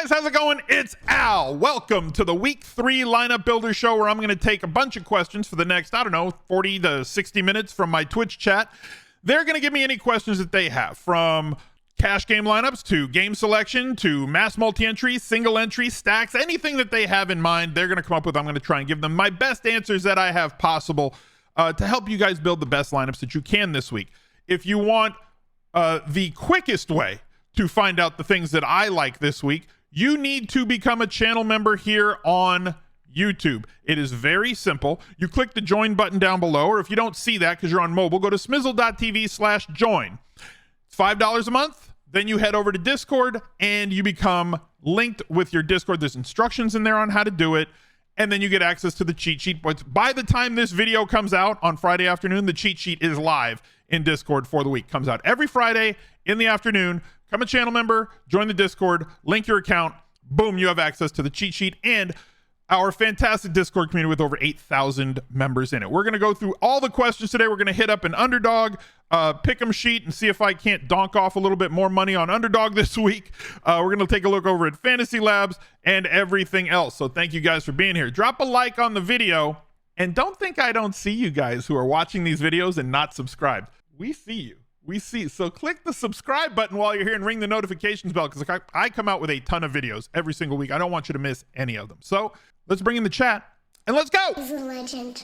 guys, how's it going? It's Al. Welcome to the Week 3 Lineup Builder Show, where I'm going to take a bunch of questions for the next, 40 to 60 minutes from my Twitch chat. They're going to give me any questions that they have, from cash game lineups to game selection to mass multi-entry, single entry, stacks, anything that they have in mind, they're going to come up with. I'm going to try and give them my best answers that I have possible to help you guys build the best lineups that you can this week. If you want the quickest way to find out the things that I like this week, you need to become a channel member here on YouTube. It is very simple. You click the join button down below, or if you don't see that because you're on mobile, go to smizzle.tv/join. It's $5 a month. Then you head over to Discord and you become linked with your Discord. There's instructions in there on how to do it. And then you get access to the cheat sheet. But by the time this video comes out on Friday afternoon, the cheat sheet is live in Discord for the week. Comes out every Friday in the afternoon. Become a channel member, join the Discord, link your account. Boom, you have access to the cheat sheet and our fantastic Discord community with over 8,000 members in it. We're going to go through all the questions today. We're going to hit up an Underdog pick'em sheet and see if I can't donk off a little bit more money on Underdog this week. We're going to take a look over at Fantasy Labs and everything else. So thank you guys for being here. Drop a like on the video, and don't think I don't see you guys who are watching these videos and not subscribed. We see you. We see. So click the subscribe button while you're here and ring the notifications bell, because I come out with a ton of videos every single week. I don't want you to miss any of them. So let's bring in the chat and let's go. He's a legend.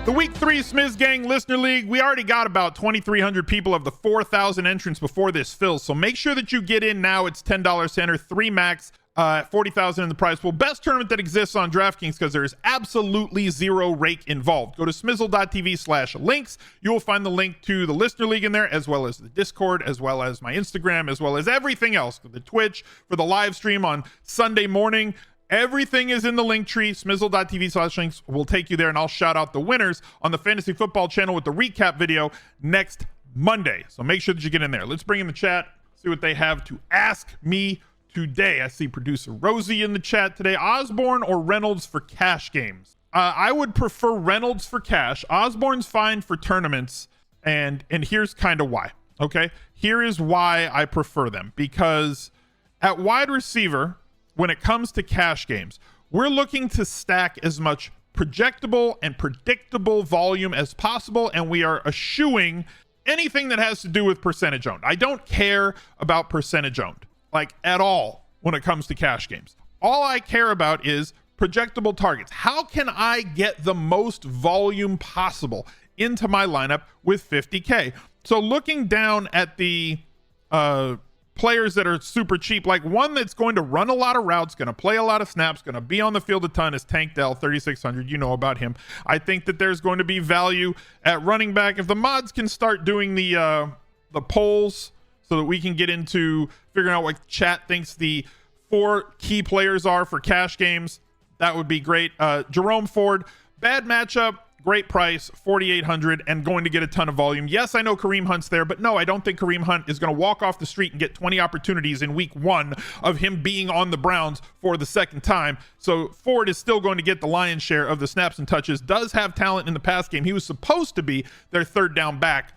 The Week 3 Smizz Gang Listener League. We already got about 2,300 people of the 4,000 entrants before this fills. So make sure that you get in now. It's $10 to enter, 3 max. 40,000 in the prize pool. Best tournament that exists on DraftKings, because there is absolutely zero rake involved. Go to smizzle.tv/links. You will find the link to the Listener League in there, as well as the Discord, as well as my Instagram, as well as everything else. The Twitch for the live stream on Sunday morning. Everything is in the link tree. Smizzle.tv/links will take you there, and I'll shout out the winners on the Fantasy Football channel with the recap video next Monday. So make sure that you get in there. Let's bring in the chat, see what they have to ask me today. I see producer Rosie in the chat today. Osborne or Reynolds for cash games? I would prefer Reynolds for cash. Osborne's fine for tournaments, and here's kind of why. Okay, here is why I prefer them, because at wide receiver, when it comes to cash games, we're looking to stack as much projectable and predictable volume as possible, and we are eschewing anything that has to do with percentage owned. I don't care about percentage owned, like, at all, when it comes to cash games. All I care about is projectable targets. How can I get the most volume possible into my lineup with 50K? So looking down at the players that are super cheap, like one that's going to run a lot of routes, going to play a lot of snaps, going to be on the field a ton, is Tank Dell, 3,600. You know about him. I think that there's going to be value at running back. If the mods can start doing the polls, so that we can get into figuring out what chat thinks the 4 key players are for cash games, that would be great. Jerome Ford, bad matchup, great price, 4,800, and going to get a ton of volume. Yes, I know Kareem Hunt's there, but no, I don't think Kareem Hunt is going to walk off the street and get 20 opportunities in week 1 of him being on the Browns for the second time. So Ford is still going to get the lion's share of the snaps and touches. Does have talent in the pass game. He was supposed to be their third down back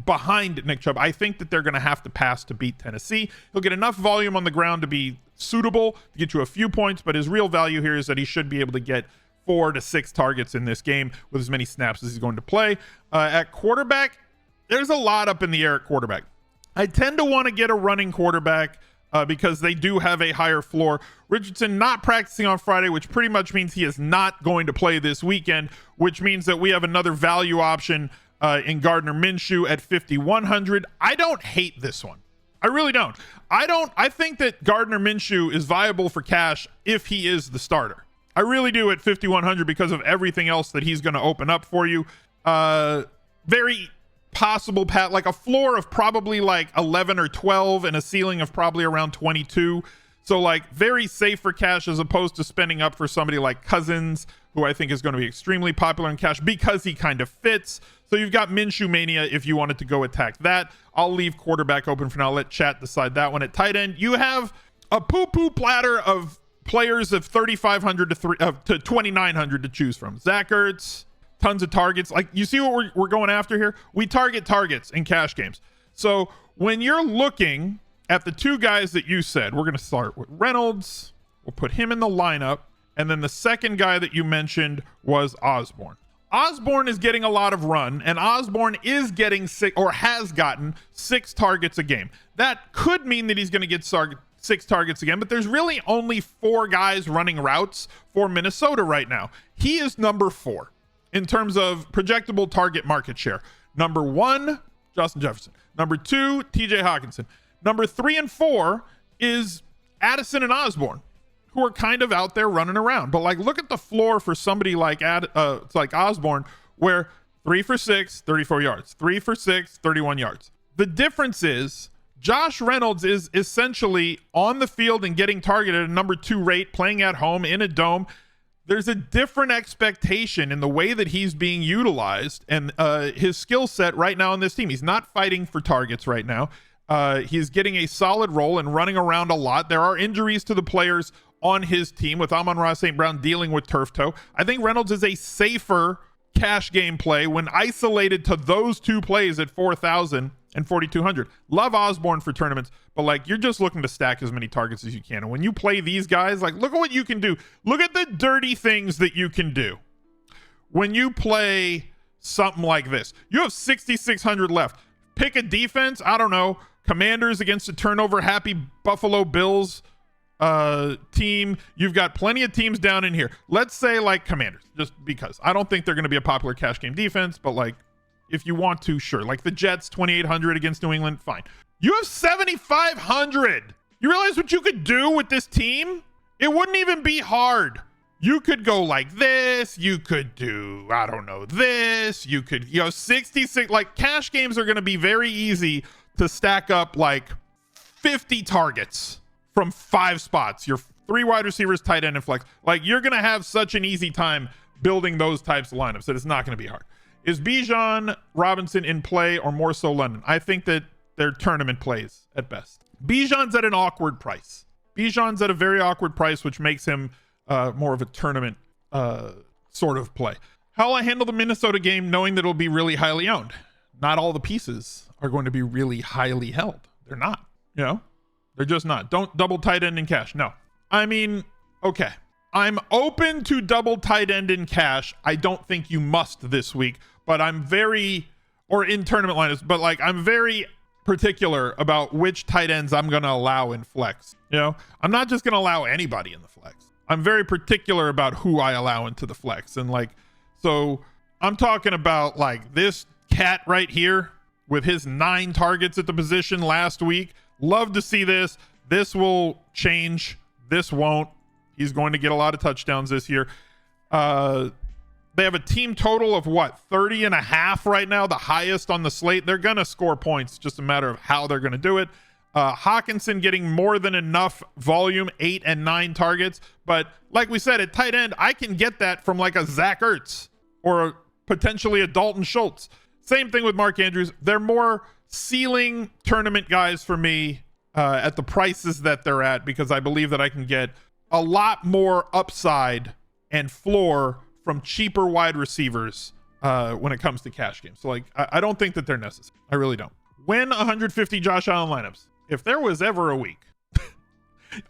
behind Nick Chubb. I think that they're going to have to pass to beat Tennessee. He'll get enough volume on the ground to be suitable to get you a few points, but his real value here is that he should be able to get 4 to 6 targets in this game with as many snaps as he's going to play. At quarterback, there's a lot up in the air at quarterback. I tend to want to get a running quarterback because they do have a higher floor. Richardson not practicing on Friday, which pretty much means he is not going to play this weekend, which means that we have another value option in Gardner Minshew at 5,100. I don't hate this one. I really don't. I think that Gardner Minshew is viable for cash if he is the starter. I really do at 5,100 because of everything else that he's going to open up for you. Very possible, Pat, like a floor of probably like 11 or 12 and a ceiling of probably around 22. So like very safe for cash, as opposed to spending up for somebody like Cousins, who I think is going to be extremely popular in cash because he kind of fits. So you've got Minshew Mania if you wanted to go attack that. I'll leave quarterback open for now. Let chat decide that one. At tight end, you have a poo-poo platter of players of 3,500 to 2,900 to choose from. Zach Ertz, tons of targets. Like, you see what we're going after here? We target targets in cash games. So when you're looking at the two guys that you said, we're going to start with Reynolds. We'll put him in the lineup. And then the second guy that you mentioned was Osborne. Osborne is getting a lot of run, and Osborne is getting has gotten 6 targets a game. That could mean that he's going to get 6 targets again, but there's really only 4 guys running routes for Minnesota right now. He is number 4 in terms of projectable target market share. Number 1, Justin Jefferson. Number 2, TJ Hawkinson. Number 3 and 4 is Addison and Osborne, who are kind of out there running around. But like, look at the floor for somebody like like Osborne, where 3 for 6, 34 yards, 3 for 6, 31 yards. The difference is Josh Reynolds is essentially on the field and getting targeted at a number 2 rate, playing at home in a dome. There's a different expectation in the way that he's being utilized and his skill set right now on this team. He's not fighting for targets right now. He's getting a solid role and running around a lot. There are injuries to the players on his team, with Amon-Ra St. Brown dealing with turf toe. I think Reynolds is a safer cash game play when isolated to those 2 plays at 4,000 and 4,200. Love Osborne for tournaments, but like, you're just looking to stack as many targets as you can. And when you play these guys, like, look at what you can do. Look at the dirty things that you can do when you play something like this. You have 6,600 left. Pick a defense. I don't know. Commanders against a turnover happy Buffalo Bills team. You've got plenty of teams down in here. Let's say like Commanders, just because I don't think they're going to be a popular cash game defense, but like, if you want to, sure. Like the Jets, 2,800 against New England, fine. You have 7,500. You realize what you could do with this team? It wouldn't even be hard. You could go like this. You could do, I don't know, this. You could, 66. Like, cash games are going to be very easy to stack up like 50 targets from 5 spots. Your 3 wide receivers, tight end, and flex. Like, you're going to have such an easy time building those types of lineups that it's not going to be hard. Is Bijan Robinson in play, or more so London? I think that they're tournament plays at best. Bijan's at an awkward price. Bijan's at a very awkward price, which makes him more of a tournament sort of play. How will I handle the Minnesota game knowing that it'll be really highly owned? Not all the pieces are going to be really highly held. They're not, they're just not. Don't double tight end in cash. No. I mean, okay. I'm open to double tight end in cash. I don't think you must this week, but I'm very, or in tournament lineups, but like, I'm very particular about which tight ends I'm going to allow in flex. I'm not just going to allow anybody in the flex. I'm very particular about who I allow into the flex. And like, so I'm talking about like this cat right here with his 9 targets at the position last week. Love to see this. This will change. This won't. He's going to get a lot of touchdowns this year. They have a team total of 30 and a half right now, the highest on the slate. They're going to score points, just a matter of how they're going to do it. Hawkinson getting more than enough volume, 8 and 9 targets. But like we said, at tight end, I can get that from like a Zach Ertz or potentially a Dalton Schultz. Same thing with Mark Andrews. They're more ceiling tournament guys for me at the prices that they're at, because I believe that I can get a lot more upside and floor from cheaper wide receivers when it comes to cash games. So like, I don't think that they're necessary. I really don't. Win 150 Josh Allen lineups. If there was ever a week,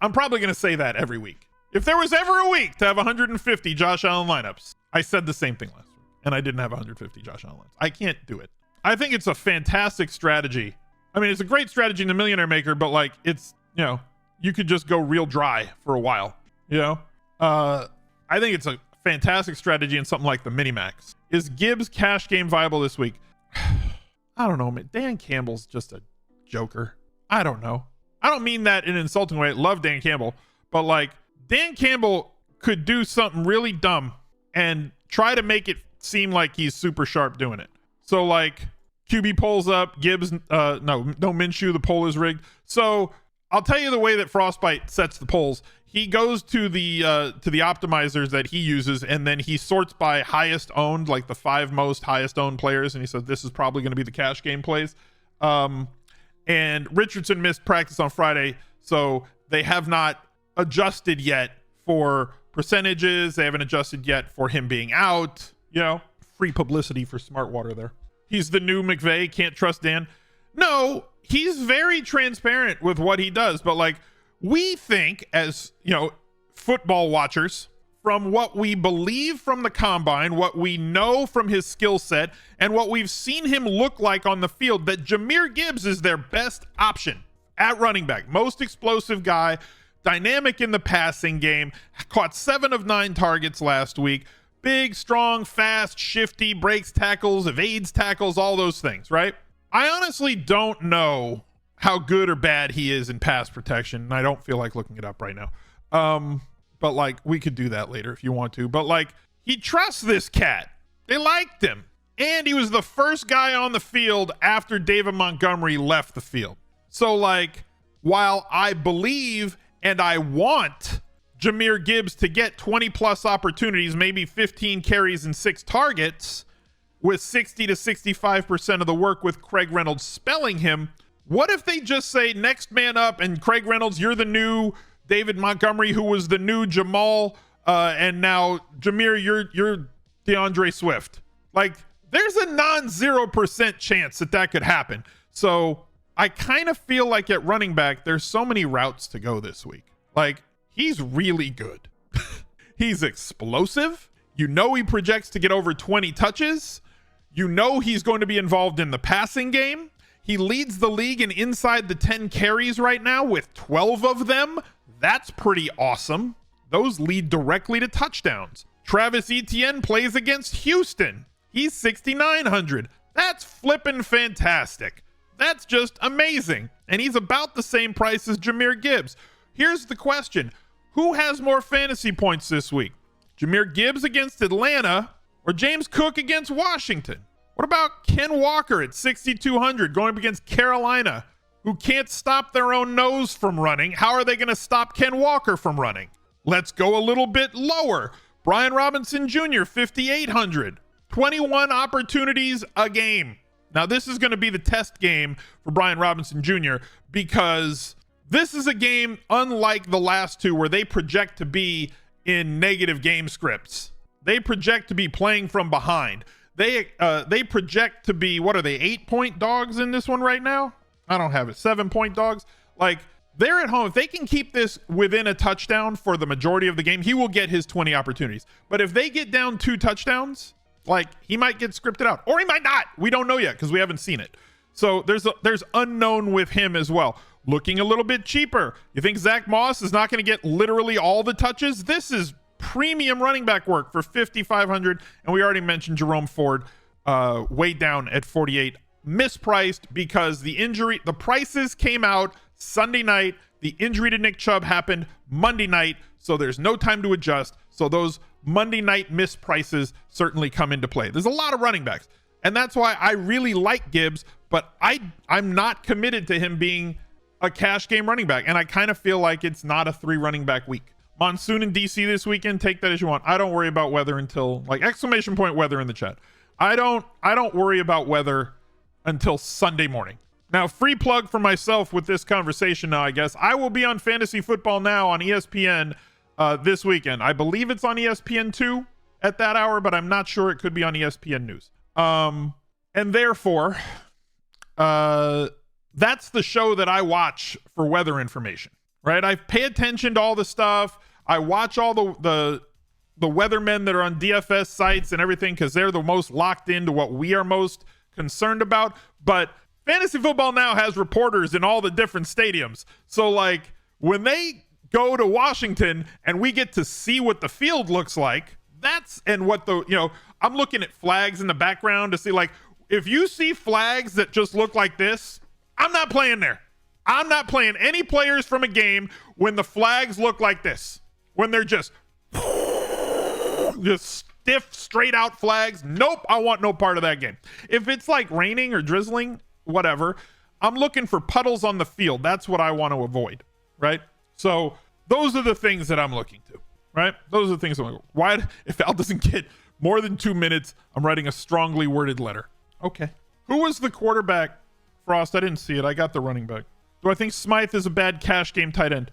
I'm probably going to say that every week. If there was ever a week to have 150 Josh Allen lineups, I said the same thing last week, and I didn't have 150 Josh Allen lineups. I can't do it. I think it's a fantastic strategy. I mean, it's a great strategy in the Millionaire Maker, but like, it's, you could just go real dry for a while, I think it's a fantastic strategy in something like the Minimax. Is Gibbs cash game viable this week? I don't know, man. Dan Campbell's just a joker. I don't know. I don't mean that in an insulting way. Love Dan Campbell, but like, Dan Campbell could do something really dumb and try to make it seem like he's super sharp doing it. So like, QB polls up, Gibbs, no Minshew, the poll is rigged. So I'll tell you the way that Frostbite sets the polls. He goes to the optimizers that he uses, and then he sorts by highest owned, like the 5 most highest owned players, and he says this is probably going to be the cash game plays. And Richardson missed practice on Friday, so they have not adjusted yet for percentages. They haven't adjusted yet for him being out. Free publicity for Smartwater there. He's the new McVay. Can't trust Dan. No, he's very transparent with what he does, but like we think as, football watchers, from what we believe from the combine, what we know from his skill set, and what we've seen him look like on the field, that Jahmyr Gibbs is their best option at running back. Most explosive guy, dynamic in the passing game, caught 7 of 9 targets last week. Big, strong, fast, shifty, breaks tackles, evades tackles, all those things, right? I honestly don't know how good or bad he is in pass protection, and I don't feel like looking it up right now. But like we could do that later if you want to. But like he trusts this cat. They liked him. And he was the first guy on the field after David Montgomery left the field. So like while I believe and I want Jahmyr Gibbs to get 20 plus opportunities, maybe 15 carries and 6 targets with 60 to 65% of the work with Craig Reynolds spelling him, what if they just say next man up and Craig Reynolds, you're the new David Montgomery, who was the new Jamal, and now Jahmyr, you're DeAndre Swift. Like, there's a non-0% chance that could happen. So I kind of feel like at running back, there's so many routes to go this week. Like, he's really good. He's explosive. He projects to get over 20 touches. He's going to be involved in the passing game. He leads the league in inside the 10 carries right now with 12 of them. That's pretty awesome. Those lead directly to touchdowns. Travis Etienne plays against Houston. He's 6,900. That's flippin' fantastic. That's just amazing. And he's about the same price as Jahmyr Gibbs. Here's the question. Who has more fantasy points this week? Jahmyr Gibbs against Atlanta or James Cook against Washington? What about Ken Walker at 6,200 going up against Carolina, who can't stop their own nose from running? How are they going to stop Ken Walker from running? Let's go a little bit lower. Brian Robinson Jr., 5,800. 21 opportunities a game. Now, this is going to be the test game for Brian Robinson Jr. because this is a game unlike the last two where they project to be in negative game scripts. They project to be playing from behind. They project to be, what are they, 8-point dogs in this one right now? I don't have it. 7-point dogs. Like, they're at home. If they can keep this within a touchdown for the majority of the game, he will get his 20 opportunities. But if they get down 2 touchdowns, like, he might get scripted out, or he might not. We don't know yet because we haven't seen it. So there's unknown with him as well. Looking a little bit cheaper. You think Zach Moss is not going to get literally all the touches? This is premium running back work for 5,500. And we already mentioned Jerome Ford way down at 48. Mispriced because the prices came out Sunday night. The injury to Nick Chubb happened Monday night. So there's no time to adjust. So those Monday night misprices certainly come into play. There's a lot of running backs. And that's why I really like Gibbs, but I'm not committed to him being a cash game running back. And I kind of feel like it's not a 3 running back week. Monsoon in DC this weekend, take that as you want. I don't worry about weather until, like, exclamation point weather in the chat. I don't worry about weather until Sunday morning. Now, free plug for myself with this conversation now, I guess. I will be on Fantasy Football Now on ESPN this weekend. I believe it's on ESPN2 at that hour, but I'm not sure. It could be on ESPN News. And therefore, that's the show that I watch for weather information, right? I pay attention to all the stuff. I watch all the weathermen that are on DFS sites and everything because they're the most locked into what we are most concerned about. But Fantasy Football Now has reporters in all the different stadiums. So, like, when they go to Washington and we get to see what the field looks like, and what I'm looking at flags in the background to see, like, if you see flags that just look like this, I'm not playing there. I'm not playing any players from a game when the flags look like this. When they're just stiff, straight out flags. Nope, I want no part of that game. If it's like raining or drizzling, whatever, I'm looking for puddles on the field. That's what I want to avoid, right? So those are the things that I'm looking to, right? Those are the things I'm like, why, if Al doesn't get more than 2 minutes, I'm writing a strongly worded letter. Okay. Who was the quarterback? Frost, I didn't see it. I got the running back. Do I think Smythe is a bad cash game tight end?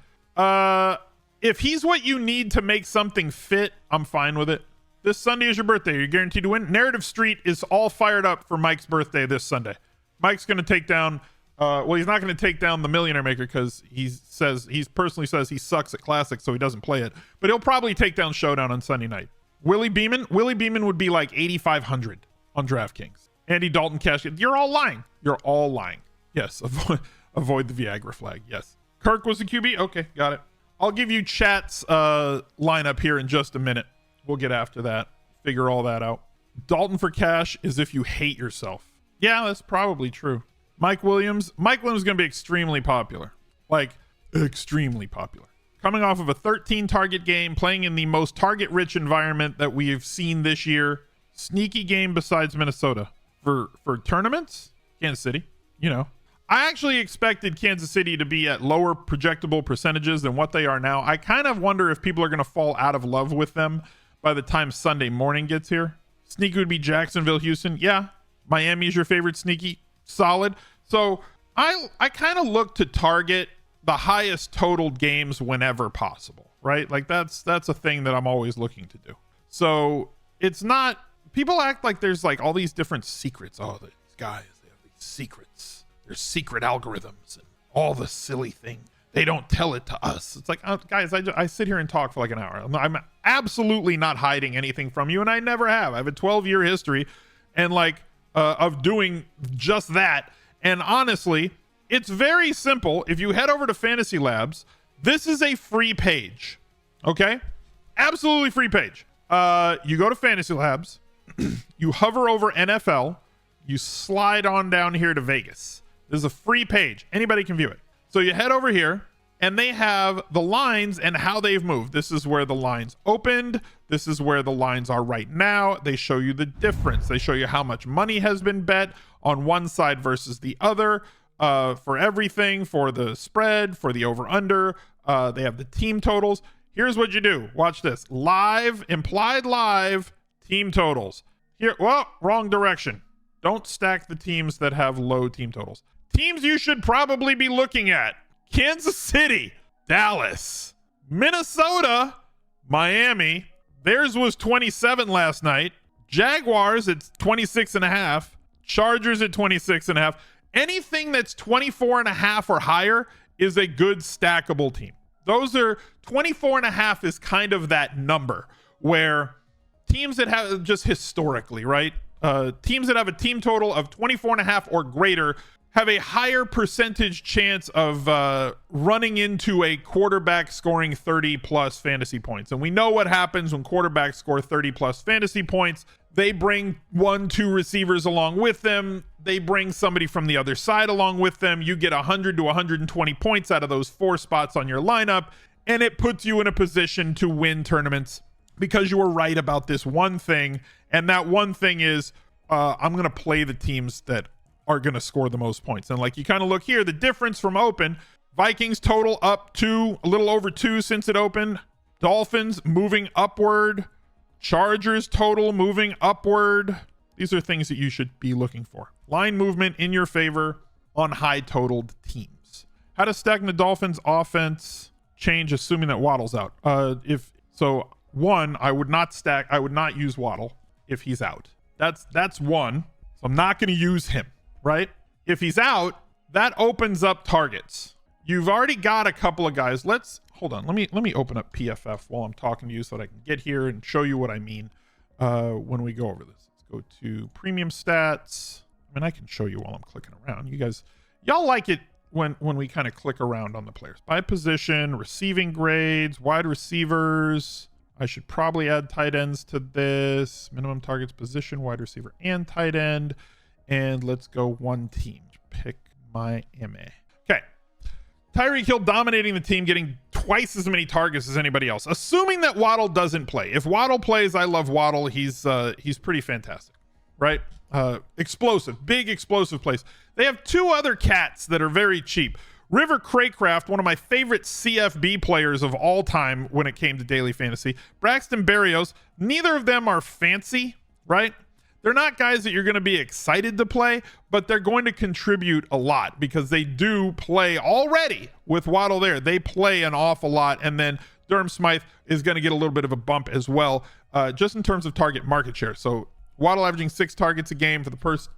If he's what you need to make something fit, I'm fine with it. This Sunday is your birthday. You're guaranteed to win. Narrative Street is all fired up for Mike's birthday this Sunday. Mike's going to take down, well, he's not going to take down the Millionaire Maker because he personally says he sucks at Classic, so he doesn't play it. But he'll probably take down Showdown on Sunday night. Willie Beeman would be like 8,500 on DraftKings. Andy Dalton cash. You're all lying. You're all lying. Yes, avoid the Viagra flag. Yes. Kirk was the QB. Okay, got it. I'll give you chat's lineup here in just a minute. We'll get after that. Figure all that out. Dalton for cash is if you hate yourself. Yeah, that's probably true. Mike Williams is going to be extremely popular. Like, extremely popular. Coming off of a 13 target game, playing in the most target rich environment that we have seen this year. Sneaky game besides Minnesota. For tournaments, Kansas City, you know. I actually expected Kansas City to be at lower projectable percentages than what they are now. I kind of wonder if people are going to fall out of love with them by the time Sunday morning gets here. Sneaky would be Jacksonville, Houston. Yeah. Miami's your favorite sneaky. Solid. So I kind of look to target the highest totaled games whenever possible, right? Like that's a thing that I'm always looking to do. So it's not, people act like there's like all these different secrets. Oh, these guys, they have these secrets. There's secret algorithms and all the silly thing. They don't tell it to us. It's like, guys, I sit here and talk for like an hour. I'm absolutely not hiding anything from you, and I never have. I have a 12-year history and like of doing just that. And honestly, it's very simple. If you head over to Fantasy Labs, this is a free page. Okay? Absolutely free page. You go to Fantasy Labs, you hover over NFL, you slide on down here to Vegas. This is a free page. Anybody can view it. So you head over here and they have the lines and how they've moved. This is where the lines opened. This is where the lines are right now. They show you the difference. They show you how much money has been bet on one side versus the other for everything, for the spread, for the over under. They have the team totals. Here's what you do. Watch this. Live, implied live team totals. Here, well, wrong direction. Don't stack the teams that have low team totals. Teams you should probably be looking at: Kansas City, Dallas, Minnesota, Miami. Theirs was 27 last night. Jaguars at 26.5. Chargers at 26.5. Anything that's 24.5 or higher is a good stackable team. Those are 24.5 is kind of that number where teams that have just historically, right? Teams that have a team total of 24.5 or greater have a higher percentage chance of running into a quarterback scoring 30 plus fantasy points. And we know what happens when quarterbacks score 30 plus fantasy points. They bring 1-2 receivers along with them. They bring somebody from the other side along with them. You get 100 to 120 points out of those 4 spots on your lineup, and it puts you in a position to win tournaments because you were right about this one thing. And that one thing is I'm going to play the teams that are going to score the most points. And like you kind of look here, the difference from open, Vikings total up to a little over 2 since it opened. Dolphins moving upward. Chargers total moving upward. These are things that you should be looking for. Line movement in your favor on high totaled teams. How to stack the Dolphins offense change assuming that Waddle's out. One, I would not use Waddle if he's out. That's one. So I'm not going to use him, right? If he's out, that opens up targets. You've already got a couple of guys. Hold on. Let me open up PFF while I'm talking to you so that I can get here and show you what I mean when we go over this. Let's go to premium stats. I mean, I can show you while I'm clicking around. Y'all like it when we kind of click around on the players. By position, receiving grades, wide receivers. I should probably add tight ends to this. Minimum targets, position, wide receiver, and tight end. And let's go one team. Pick Miami. Okay. Tyreek Hill dominating the team, getting twice as many targets as anybody else. Assuming that Waddle doesn't play. If Waddle plays, I love Waddle. He's pretty fantastic, right? Explosive, big explosive plays. They have 2 other cats that are very cheap. River Craycraft, one of my favorite CFB players of all time when it came to daily fantasy. Braxton Berrios, neither of them are fancy, right? They're not guys that you're going to be excited to play, but they're going to contribute a lot because they do play already with Waddle there. They play an awful lot, and then Durham Smythe is going to get a little bit of a bump as well, just in terms of target market share. So Waddle averaging 6 targets a game for the first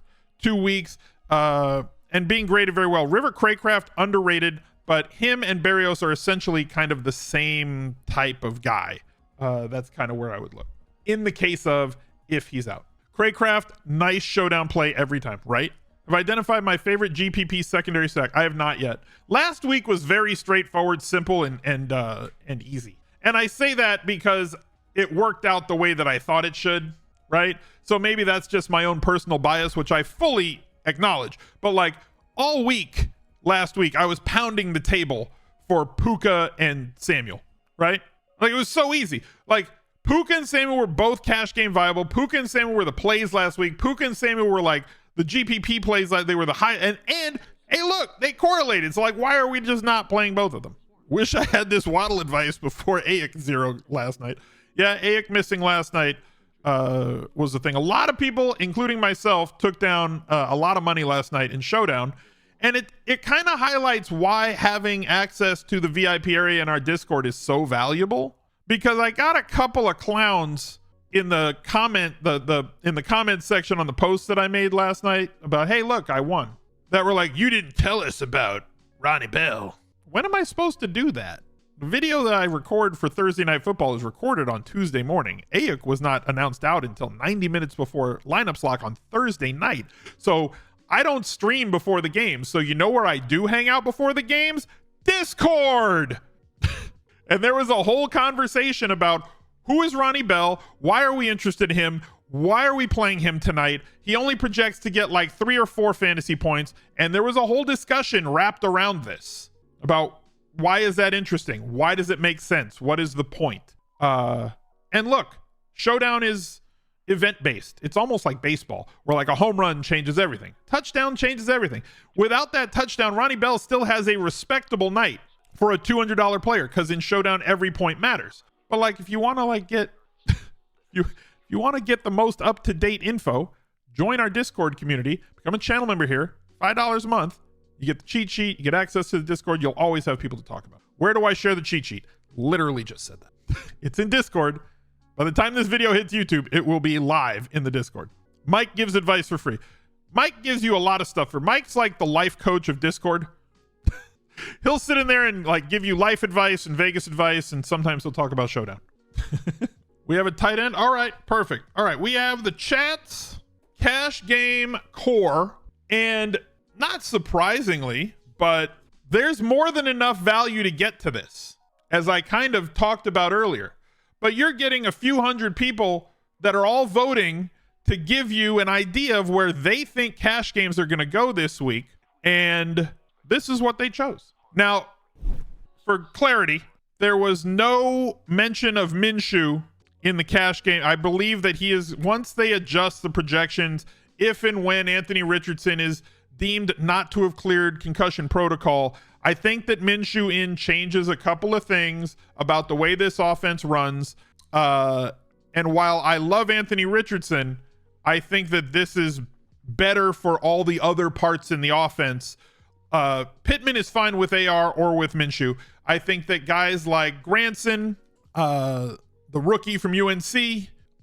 2 weeks. and being graded very well. River Craycraft, underrated, but him and Barrios are essentially kind of the same type of guy. That's kind of where I would look in the case of if he's out. Craycraft, nice showdown play every time, right? Have identified my favorite GPP secondary stack. I have not yet. Last week was very straightforward, simple, and easy. And I say that because it worked out the way that I thought it should, right? So maybe that's just my own personal bias, which I fully acknowledge. But like all week last week, I was pounding the table for Puka and Samuel, right? Like it was so easy. Like Puka and Samuel were both cash game viable. Puka and Samuel were the plays last week. Puka and Samuel were like the GPP plays, like they were the high, and hey, look, they correlated. So like, why are we just not playing both of them? Wish I had this Waddle advice before Ayuk 0 last night. Yeah, Ayuk missing last night was the thing. A lot of people, including myself, took down a lot of money last night in Showdown, and it kind of highlights why having access to the VIP area in our Discord is so valuable. Because I got a couple of clowns in the comment in the comment section on the post that I made last night about, hey, look, I won. That were like, you didn't tell us about Ronnie Bell. When am I supposed to do that? The video that I record for Thursday Night Football is recorded on Tuesday morning. Ayuk was not announced out until 90 minutes before lineups lock on Thursday night. So I don't stream before the games. So you know where I do hang out before the games? Discord. And there was a whole conversation about who is Ronnie Bell? Why are we interested in him? Why are we playing him tonight? He only projects to get like 3 or 4 fantasy points. And there was a whole discussion wrapped around this about why is that interesting? Why does it make sense? What is the point? And look, Showdown is event-based. It's almost like baseball, where like a home run changes everything. Touchdown changes everything. Without that touchdown, Ronnie Bell still has a respectable night for a $200 player, because in Showdown every point matters. But like if you want to like get you want to get the most up-to-date info, join our Discord community, become a channel member here, $5 a month. You get the cheat sheet, you get access to the Discord, you'll always have people to talk about. Where do I share the cheat sheet? Literally just said that. It's in Discord. By the time this video hits YouTube, it will be live in the Discord. Mike gives advice for free. Mike gives you a lot of stuff. Mike's like the life coach of Discord. He'll sit in there and like give you life advice and Vegas advice, and sometimes he'll talk about Showdown. We have a tight end. All right, perfect. All right, we have the Chats cash game core, and not surprisingly, but there's more than enough value to get to this, as I kind of talked about earlier. But you're getting a few hundred people that are all voting to give you an idea of where they think cash games are going to go this week, and this is what they chose. Now, for clarity, there was no mention of Minshew in the cash game. I believe that he is, once they adjust the projections, if and when Anthony Richardson is deemed not to have cleared concussion protocol, I think that Minshew in changes a couple of things about the way this offense runs. And while I love Anthony Richardson, I think that this is better for all the other parts in the offense. Pittman is fine with AR or with Minshew. I think that guys like Granson, the rookie from UNC,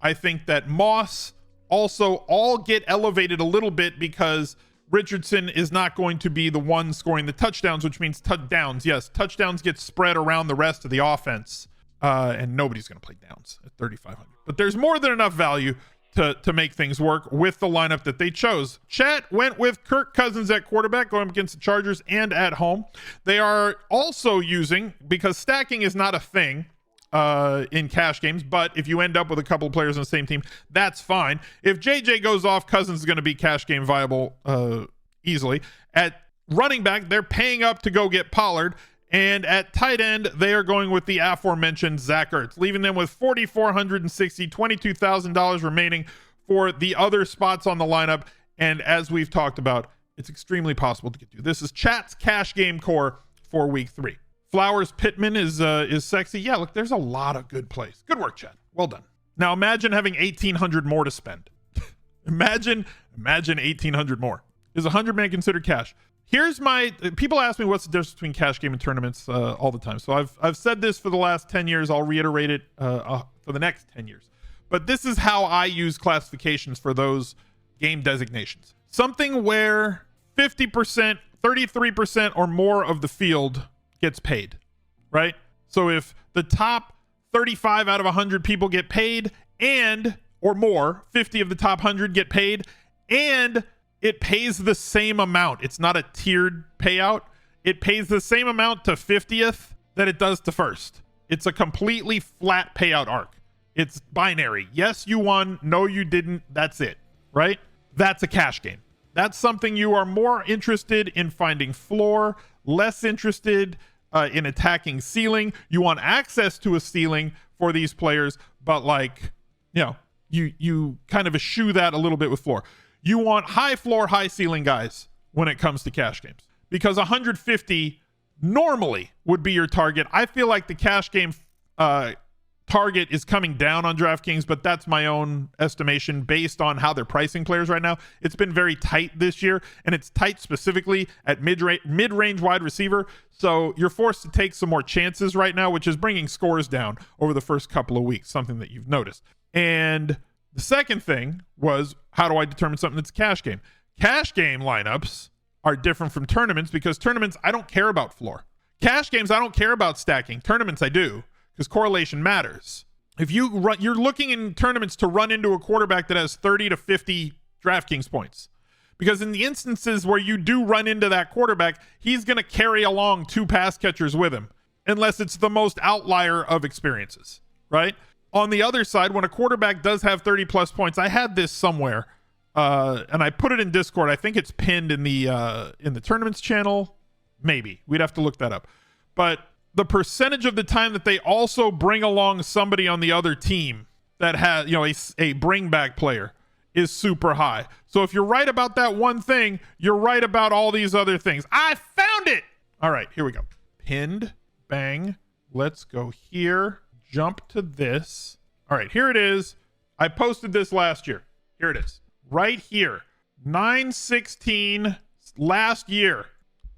I think that Moss also all get elevated a little bit because Richardson is not going to be the one scoring the touchdowns, which means touchdowns. Yes, touchdowns get spread around the rest of the offense, and nobody's going to play downs at 3,500. But there's more than enough value to make things work with the lineup that they chose. Chat went with Kirk Cousins at quarterback, going up against the Chargers and at home. They are also using, because stacking is not a thing in cash games, but if you end up with a couple of players on the same team, that's fine. If JJ goes off, Cousins is going to be cash game viable easily. At running back, they're paying up to go get Pollard. And at tight end, they are going with the aforementioned Zach Ertz, leaving them with $4,460, $22,000 remaining for the other spots on the lineup. And as we've talked about, it's extremely possible to get to. This is Chat's cash game core for week 3. Flowers Pittman is sexy. Yeah, look, there's a lot of good plays. Good work, Chat. Well done. Now imagine having 1,800 more to spend. imagine 1,800 more. Is 100 man considered cash? Here's my, people ask me what's the difference between cash game and tournaments all the time. So I've said this for the last 10 years. I'll reiterate it for the next 10 years. But this is how I use classifications for those game designations. Something where 50%, 33% or more of the field gets paid, right? So if the top 35 out of 100 people get paid and or more, 50 of the top 100 get paid, and it pays the same amount. It's not a tiered payout. It pays the same amount to 50th that it does to first. It's a completely flat payout arc. It's binary. Yes, you won. No, you didn't. That's it, right? That's a cash game. That's something you are more interested in finding floor, less interested in attacking ceiling. You want access to a ceiling for these players, but like, you know, you kind of eschew that a little bit with floor. You want high floor, high ceiling guys when it comes to cash games, because 150 normally would be your target. I feel like the cash game target is coming down on DraftKings, but that's my own estimation based on how they're pricing players right now. It's been very tight this year, and it's tight specifically at mid-range wide receiver. So you're forced to take some more chances right now, which is bringing scores down over the first couple of weeks, something that you've noticed. And the second thing was, how do I determine something that's a cash game? Cash game lineups are different from tournaments, because tournaments, I don't care about floor. Cash games, I don't care about stacking. Tournaments, I do, because correlation matters. If you're looking in tournaments to run into a quarterback that has 30 to 50 DraftKings points, because in the instances where you do run into that quarterback, he's going to carry along 2 pass catchers with him, unless it's the most outlier of experiences, right? On the other side, when a quarterback does have 30 plus points, I had this somewhere, and I put it in Discord. I think it's pinned in the tournaments channel. Maybe we'd have to look that up, but the percentage of the time that they also bring along somebody on the other team that has, you know, a bring back player is super high. So if you're right about that one thing, you're right about all these other things. I found it. All right, here we go. Pinned, bang. Let's go here. Jump to this. All right, here it is. I posted this last year. Here it is. Right here. 9/16 last year.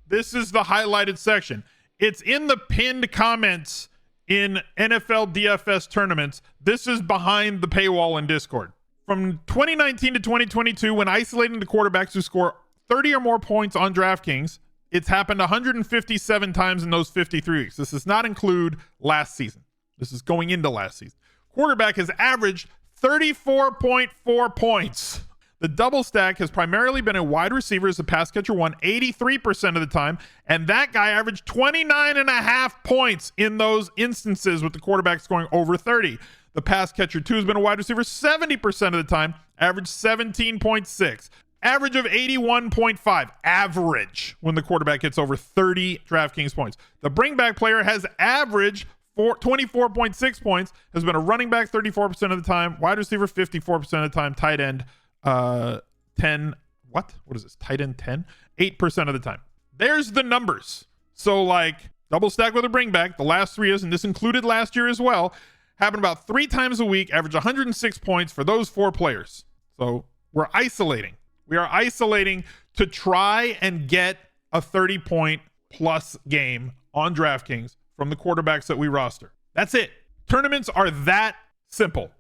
This is the highlighted section. It's in the pinned comments in NFL DFS tournaments. This is behind the paywall in Discord. From 2019 to 2022, when isolating the quarterbacks who score 30 or more points on DraftKings, it's happened 157 times in those 53 weeks. This does not include last season. This is going into last season. Quarterback has averaged 34.4 points. The double stack has primarily been a wide receiver as the pass catcher won 83% of the time, and that guy averaged 29.5 points in those instances with the quarterback scoring over 30. The pass catcher, too, has been a wide receiver 70% of the time, averaged 17.6. Average of 81.5. Average when the quarterback gets over 30 DraftKings points. The bring back player has averaged 24.6 points, has been a running back 34% of the time, wide receiver 54% of the time, tight end 10, what is this, tight end 10, 8% of the time. There's the numbers. So like double stack with a bring back, the last 3 years, and this included last year as well, happened about 3 times a week, average 106 points for those 4 players. So we are isolating to try and get a 30-point plus game on DraftKings from the quarterbacks that we roster. That's it. Tournaments are that simple.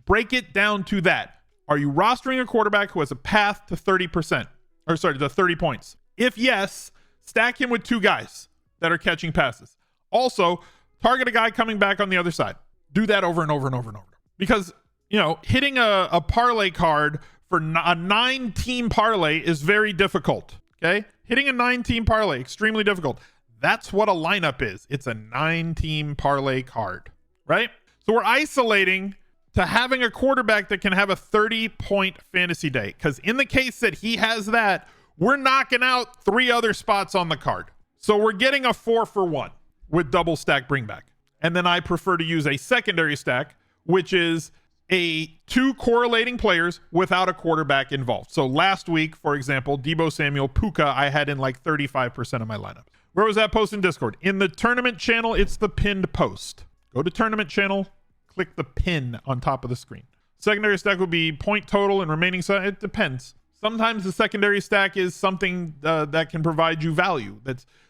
Break it down to that. Are you rostering a quarterback who has a path to 30%? Or sorry, to 30 points? If yes, stack him with 2 guys that are catching passes. Also, target a guy coming back on the other side. Do that over and over and over and over. Because, you know, hitting a parlay card for a 9-team parlay is very difficult. Okay? Hitting a 9-team parlay, extremely difficult. That's what a lineup is. It's a 9-team parlay card, right? So we're isolating to having a quarterback that can have a 30-point fantasy day. Because in the case that he has that, we're knocking out 3 other spots on the card. So we're getting a 4-for-1 with double stack bringback. And then I prefer to use a secondary stack, which is a 2 correlating players without a quarterback involved. So last week, for example, Deebo Samuel, Puka, I had in like 35% of my lineup. Where was that post in Discord? In the tournament channel, it's the pinned post. Go to tournament channel, click the pin on top of the screen. Secondary stack would be point total and remaining. It depends. Sometimes the secondary stack is something that can provide you value.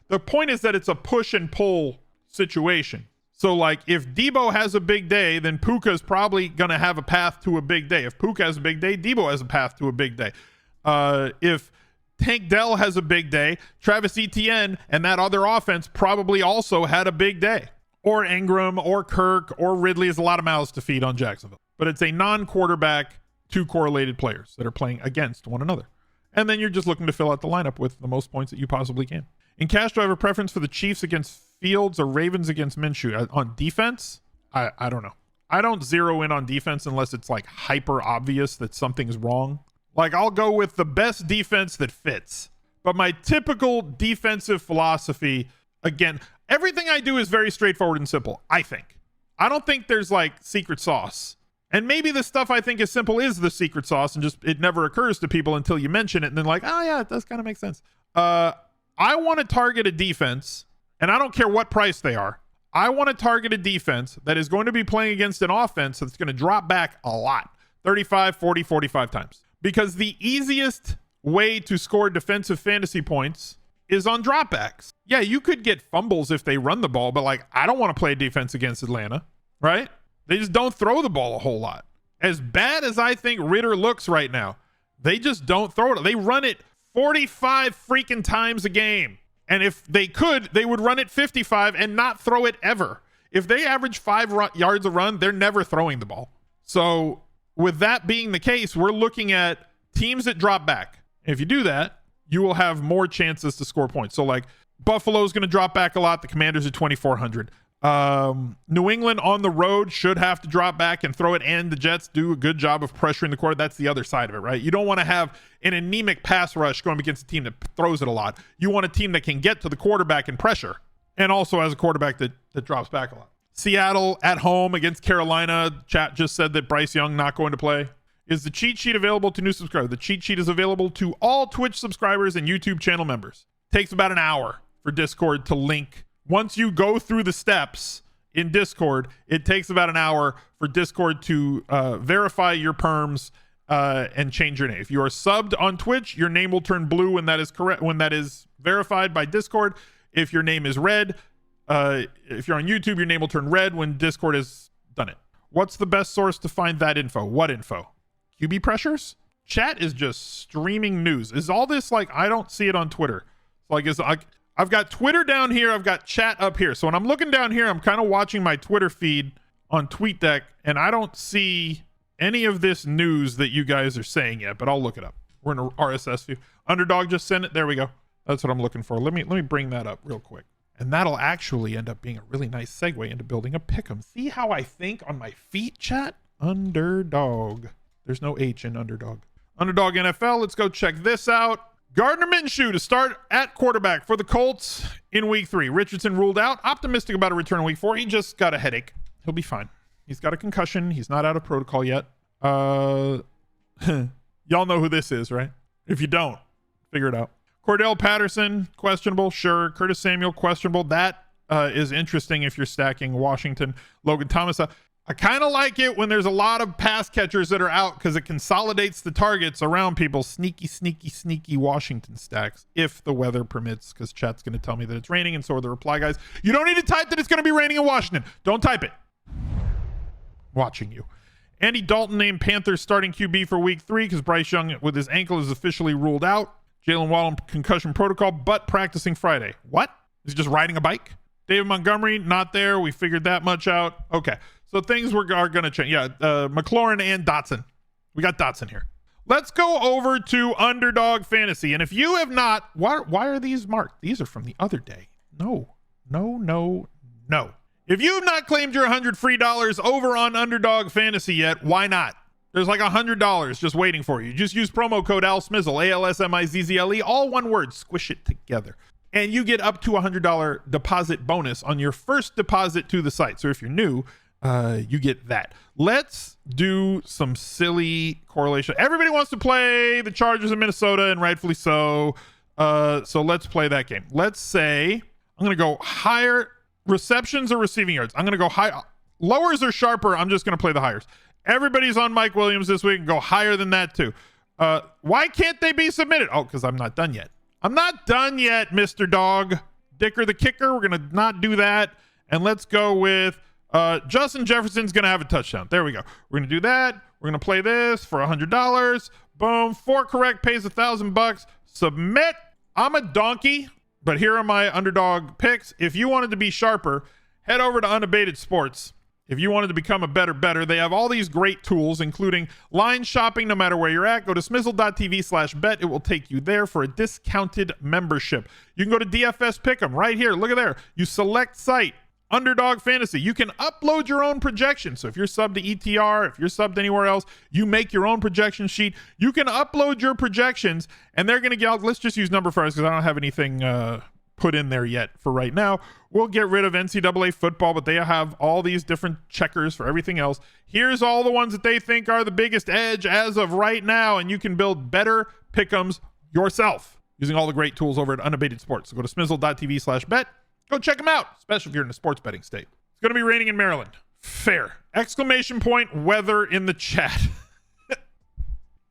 The point is that it's a push and pull situation. So like if Deebo has a big day, then Puka is probably going to have a path to a big day. If Puka has a big day, Deebo has a path to a big day. If Tank Dell has a big day. Travis Etienne and that other offense probably also had a big day. Or Ingram or Kirk or Ridley. Is a lot of mouths to feed on Jacksonville. But it's a non-quarterback, two correlated players that are playing against one another. And then you're just looking to fill out the lineup with the most points that you possibly can. In cash, do I have a preference for the Chiefs against Fields or Ravens against Minshew? On defense, I don't know. I don't zero in on defense unless it's like hyper obvious that something's wrong. Like, I'll go with the best defense that fits. But my typical defensive philosophy, again, everything I do is very straightforward and simple, I think. I don't think there's like secret sauce. And maybe the stuff I think is simple is the secret sauce, and just it never occurs to people until you mention it, and then like, oh yeah, it does kind of make sense. I want to target a defense, and I don't care what price they are. I want to target a defense that is going to be playing against an offense that's going to drop back a lot, 35, 40, 45 times. Because the easiest way to score defensive fantasy points is on dropbacks. Yeah, you could get fumbles if they run the ball, but like, I don't want to play defense against Atlanta, right? They just don't throw the ball a whole lot. As bad as I think Ritter looks right now, they just don't throw it. They run it 45 freaking times a game. And if they could, they would run it 55 and not throw it ever. If they average 5 yards a run, they're never throwing the ball. So with that being the case, we're looking at teams that drop back. If you do that, you will have more chances to score points. So like Buffalo's going to drop back a lot. The Commanders are 2,400. New England on the road should have to drop back and throw it, and the Jets do a good job of pressuring the quarter. That's the other side of it, right? You don't want to have an anemic pass rush going against a team that throws it a lot. You want a team that can get to the quarterback and pressure, and also has a quarterback that drops back a lot. Seattle at home against Carolina. Chat just said that Bryce Young not going to play. Is the cheat sheet available to new subscribers? The cheat sheet is available to all Twitch subscribers and YouTube channel members. Takes about an hour for Discord to link. Once you go through the steps in Discord, it takes about an hour for Discord to verify your perms and change your name. If you are subbed on Twitch, your name will turn blue when that is correct, when that is verified by Discord. If your name is red, if you're on YouTube, your name will turn red when Discord has done it. What's the best source to find that info? What info? QB pressures? Chat is just streaming news. Is all this like, I don't see it on Twitter. Like, is like, I've got Twitter down here. I've got chat up here. So when I'm looking down here, I'm kind of watching my Twitter feed on TweetDeck, and I don't see any of this news that you guys are saying yet, but I'll look it up. We're in a RSS view. Underdog just sent it. There we go. That's what I'm looking for. Let me bring that up real quick. And that'll actually end up being a really nice segue into building a pick'em. See how I think on my feet, chat? Underdog. There's no H in Underdog. Underdog NFL. Let's go check this out. Gardner Minshew to start at quarterback for the Colts in week 3. Richardson ruled out. Optimistic about a return in week 4. He just got a headache. He'll be fine. He's got a concussion. He's not out of protocol yet. Y'all know who this is, right? If you don't, figure it out. Cordell Patterson, questionable. Sure. Curtis Samuel, questionable. That is interesting if you're stacking Washington. Logan Thomas. I kind of like it when there's a lot of pass catchers that are out because it consolidates the targets around people. Sneaky Washington stacks if the weather permits, because chat's going to tell me that it's raining, and so are the reply guys. You don't need to type that it's going to be raining in Washington. Don't type it. Watching you. Andy Dalton named Panthers starting QB for week 3 because Bryce Young with his ankle is officially ruled out. Jalen Waddle concussion protocol, but practicing Friday. What? Is he just riding a bike? David Montgomery, not there. We figured that much out. Okay. So things are going to change. Yeah, McLaurin and Dotson. We got Dotson here. Let's go over to Underdog Fantasy. And if you have not, why are these marked? These are from the other day. No. If you have not claimed your $100 free over on Underdog Fantasy yet, why not? There's like $100 just waiting for you. Just use promo code ALSMIZZLE, ALSMIZZLE, all one word. Squish it together. And you get up to $100 deposit bonus on your first deposit to the site. So if you're new, you get that. Let's do some silly correlation. Everybody wants to play the Chargers in Minnesota, and rightfully so. So let's play that game. Let's say I'm going to go higher receptions or receiving yards. I'm going to go high. Lowers or sharper. I'm just going to play the highers. Everybody's on Mike Williams this week and go higher than that too. Why can't they be submitted? Oh, because I'm not done yet. I'm not done yet, Mr. Dog. Dicker the kicker. We're going to not do that. And let's go with Justin Jefferson's going to have a touchdown. There we go. We're going to do that. We're going to play this for $100. Boom. 4 correct pays $1,000. submit. I'm a donkey, but here are my underdog picks. If you wanted to be sharper, head over to Unabated Sports. If you wanted to become a better, they have all these great tools, including line shopping no matter where you're at. Go to smizzle.tv/bet. It will take you there for a discounted membership. You can go to DFS Pick'em right here. Look at there. You select site, Underdog Fantasy. You can upload your own projection. So if you're subbed to ETR, if you're subbed anywhere else, you make your own projection sheet. You can upload your projections, and they're going to get, let's just use number first because I don't have anything put in there yet for right now. We'll get rid of NCAA football, but they have all these different checkers for everything else. Here's all the ones that they think are the biggest edge as of right now, and you can build better pick'ems yourself using all the great tools over at Unabated Sports. So go to smizzle.tv/bet. Go check them out, especially if you're in a sports betting state. It's going to be raining in Maryland. Fair. Exclamation point weather in the chat.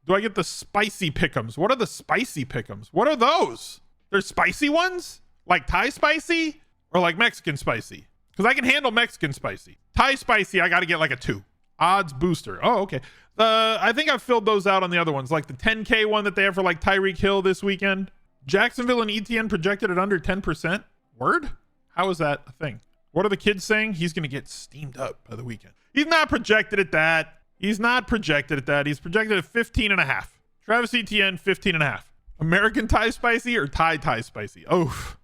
Do I get the spicy pick'ems? What are the spicy pick'ems? What are those? They're spicy ones? Like Thai spicy or like Mexican spicy? Because I can handle Mexican spicy. Thai spicy, I got to get like a 2. Odds booster. Oh, okay. I think I've filled those out on the other ones, like the 10K one that they have for like Tyreek Hill this weekend. Jacksonville and ETN projected at under 10%. Word? How is that a thing? What are the kids saying? He's going to get steamed up by the weekend. He's not projected at that. He's projected at 15.5. Travis Etienne, 15.5. American Thai spicy or Thai spicy? Oh,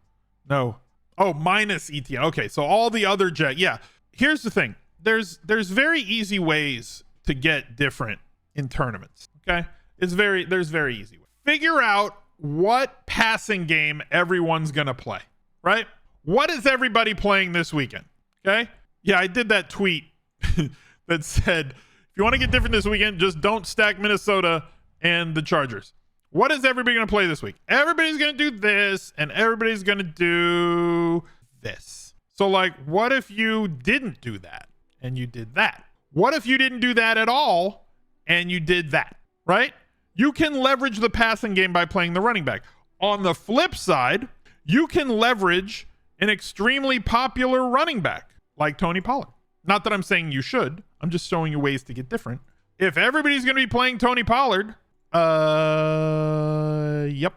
no. Oh, minus Etienne. Okay, so all the other yeah. Here's the thing. There's very easy ways to get different in tournaments. Okay? There's very easy ways. Figure out what passing game everyone's going to play, right? What is everybody playing this weekend? Okay? Yeah, I did that tweet that said, if you want to get different this weekend, just don't stack Minnesota and the Chargers. What is everybody going to play this week? Everybody's going to do this, and everybody's going to do this. So, like, what if you didn't do that, and you did that? What if you didn't do that at all, and you did that, right? You can leverage the passing game by playing the running back. On the flip side, you can leverage an extremely popular running back like Tony Pollard. Not that I'm saying you should. I'm just showing you ways to get different. If everybody's going to be playing Tony Pollard, yep,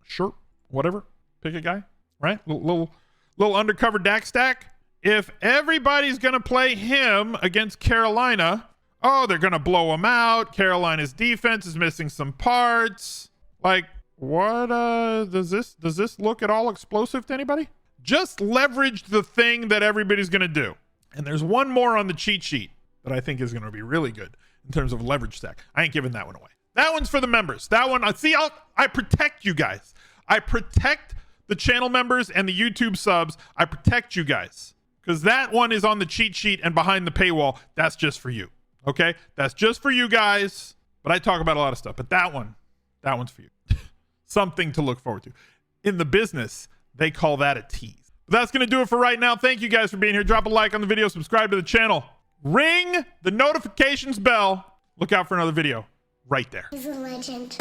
sure, whatever. Pick a guy, right? Little undercover Dak stack. If everybody's going to play him against Carolina, oh, they're going to blow him out. Carolina's defense is missing some parts. Like, what does this look at all explosive to anybody? Just leverage the thing that everybody's going to do. And there's one more on the cheat sheet that I think is going to be really good in terms of leverage stack. I ain't giving that one away. That one's for the members. That one, I protect you guys. I protect the channel members and the YouTube subs. I protect you guys because that one is on the cheat sheet and behind the paywall. That's just for you. Okay? That's just for you guys. But I talk about a lot of stuff. But that one's for you. Something to look forward to. In the business, they call that a tease. But that's going to do it for right now. Thank you guys for being here. Drop a like on the video. Subscribe to the channel. Ring the notifications bell. Look out for another video right there. He's a legend.